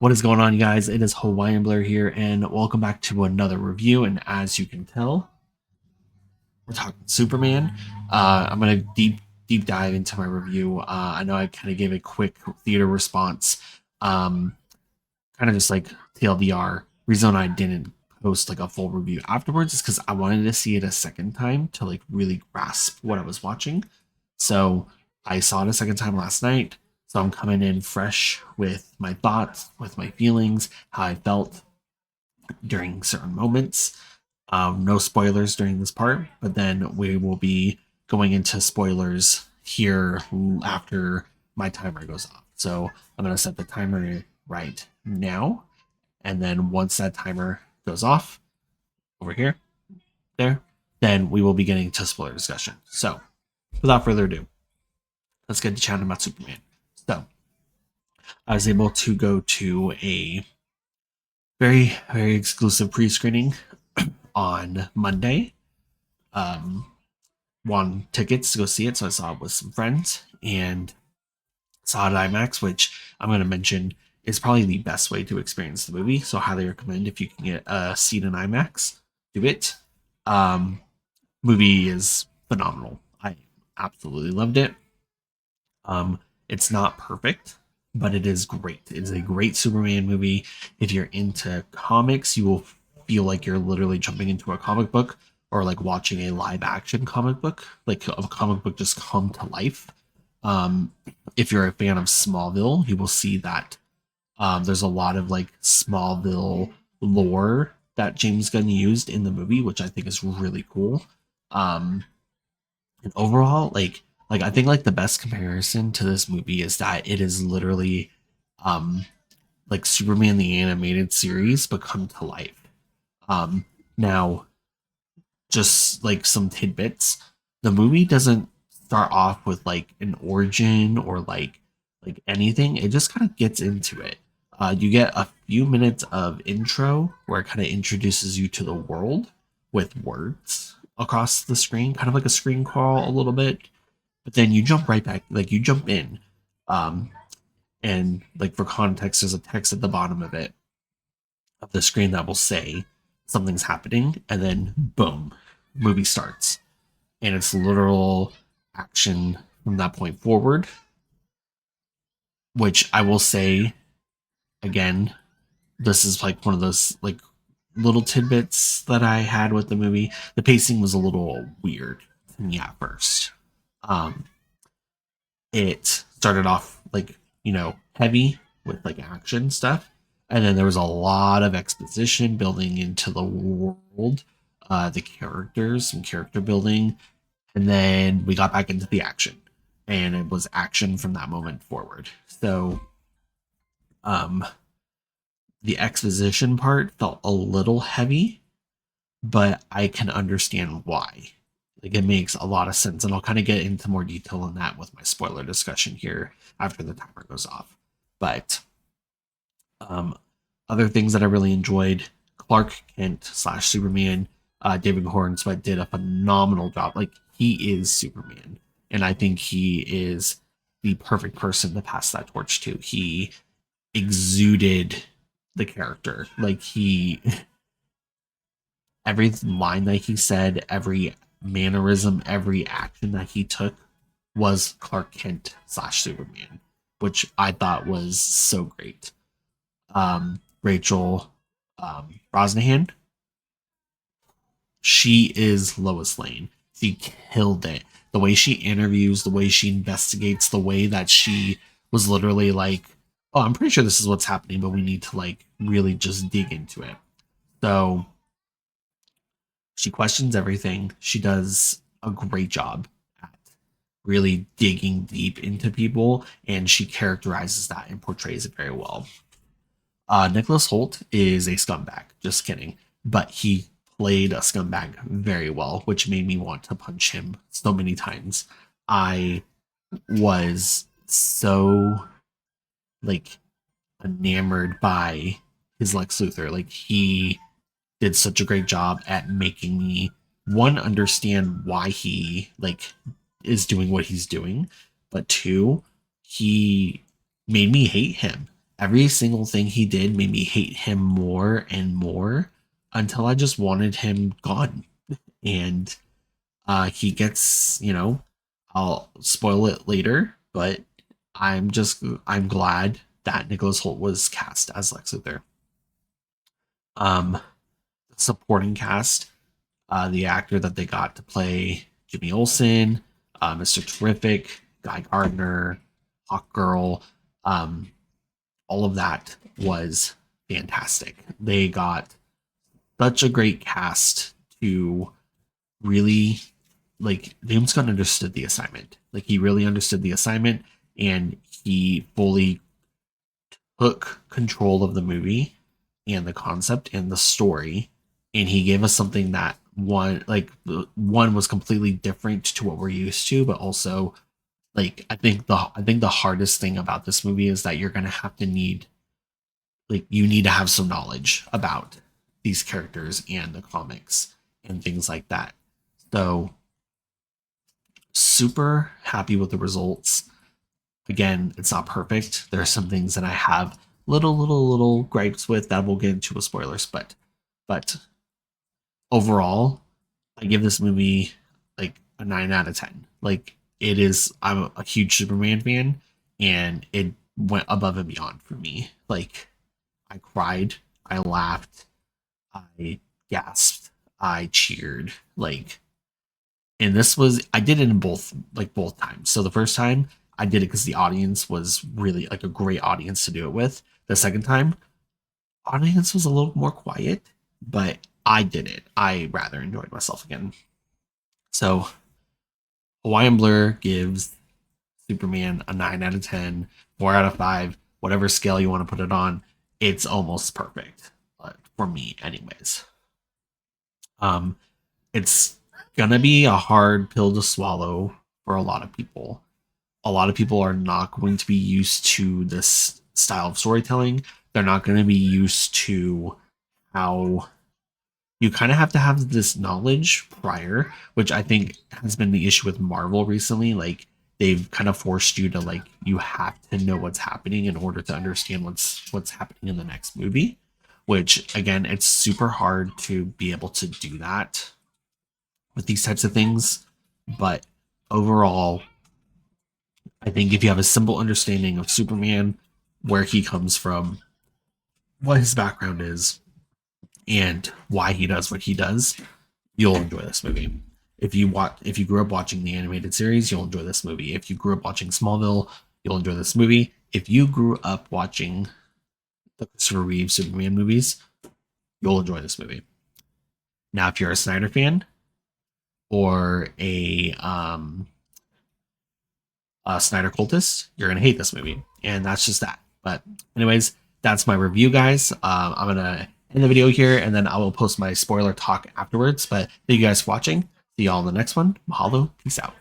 What is going on, you guys? It is Hawaiian Blair here, and welcome back to another review. And as you can tell, we're talking Superman. I'm gonna deep dive into my review. I know I kind of gave a quick theater response, um, kind of just like TLDR. Reason I didn't post like a full review afterwards is because I wanted to see it a second time to like really grasp what I was watching. So I saw it a second time last night. So I'm coming in fresh with my thoughts, with my feelings, how I felt during certain moments. No spoilers during this part, but then we will be going into spoilers here after my timer goes off. So I'm going to set the timer right now. And then once that timer goes off over here, there, then we will be getting to spoiler discussion. So without further ado, let's get to chatting about Superman. So I was able to go to a very exclusive pre-screening on Monday. Won tickets to go see it, so I saw it with some friends and saw it at IMAX, which I'm going to mention is probably the best way to experience the movie. So I highly recommend if you can get a seat in IMAX, do it. Movie is phenomenal. I absolutely loved it. It's not perfect, but it is great. It's a great Superman movie. If you're into comics, you will feel like you're literally jumping into a comic book or like watching a live action comic book, like a comic book just come to life. If you're a fan of Smallville, you will see that there's a lot of like Smallville lore that James Gunn used in the movie, which I think is really cool. And overall, like I think like the best comparison to this movie is that it is literally um like Superman the animated series but come to life. Now just like some tidbits, the movie doesn't start off with like an origin or like anything. It just kind of gets into it. You get a few minutes of intro where it kind of introduces you to the world with words across the screen, kind of like a screen crawl a little bit. But then you jump right back, like you jump in. Um, and like for context, there's a text at the bottom of the screen that will say something's happening, and then boom, movie starts. And it's literal action from that point forward, which I will say again, this is like one of those like little tidbits that I had with the movie. The pacing was a little weird to me at first. Um, it started off like, heavy with like action stuff. And then there was a lot of exposition building into the world, the characters, some character building. And then we got back into the action. And it was action from that moment forward. So um the exposition part felt a little heavy, but I can understand why. Like it makes a lot of sense, and I'll kind of get into more detail on that with my spoiler discussion here after the timer goes off. But um, other things that I really enjoyed: Clark Kent slash Superman, David Corenswet did a phenomenal job. Like he is Superman, and I think he is the perfect person to pass that torch to. He exuded the character. Like he every line that he said, every mannerism, every action that he took was Clark Kent slash Superman, which I thought was so great. Rachel Brosnahan, she is Lois Lane. She killed it. The way she interviews, the way she investigates, the way that she was literally like, "Oh, I'm pretty sure this is what's happening, but we need to like really just dig into it." So she questions everything. She does a great job at really digging deep into people, and she characterizes that and portrays it very well. Nicholas Holt is a scumbag. Just kidding. But he played a scumbag very well, which made me want to punch him so many times. I was so like enamored by his Lex Luthor. Like he did such a great job at making me one understand why he like is doing what he's doing, but two, he made me hate him every single thing he did made me hate him more and more until I just wanted him gone. And he gets, I'll spoil it later, but I'm glad that Nicholas Hoult was cast as Lex Luthor. Supporting cast, the actor that they got to play Jimmy Olsen, Mr. Terrific, Guy Gardner, Hawk Girl, all of that was fantastic. They got such a great cast to really, like, James Gunn understood the assignment. Like, he really understood the assignment, and he fully took control of the movie and the concept and the story, and he gave us something that one was completely different to what we're used to, but also, like, I think the hardest thing about this movie is that you're gonna have to you need to have some knowledge about these characters and the comics and things like that. So super happy with the results. Again, it's not perfect. There are some things that I have little gripes with that we'll get into with spoilers, but overall, I give this movie like a 9 out of 10. Like, it is, I'm a huge Superman fan, and it went above and beyond for me. Like, I cried, I laughed, I gasped, I cheered. Like, and this was, I did it in both times. So the first time I did it because the audience was really like a great audience to do it with. The second time, audience was a little more quiet, but I did it. I rather enjoyed myself again. So Hawaiian Blur gives Superman a 9 out of 10, 4 out of 5, whatever scale you want to put it on. It's almost perfect, for me, anyways. It's gonna be a hard pill to swallow for a lot of people. A lot of people are not going to be used to this style of storytelling. They're not going to be used to how you kind of have to have this knowledge prior, which I think has been the issue with Marvel recently. Like, they've kind of forced you to, like, you have to know what's happening in order to understand what's happening in the next movie, which, again, it's super hard to be able to do that with these types of things. But overall, I think if you have a simple understanding of Superman, where he comes from, what his background is, and why he does what he does, you'll enjoy this movie. If you grew up watching the animated series, you'll enjoy this movie. If you grew up watching Smallville, you'll enjoy this movie. If you grew up watching the Christopher Reeve Superman movies, you'll enjoy this movie. Now, if you're a Snyder fan or a Snyder cultist, you're gonna hate this movie, and that's just that. But anyways, that's my review, guys. I'm gonna end the video here, and then I will post my spoiler talk afterwards. But thank you guys for watching. See y'all in the next one. Mahalo. Peace out.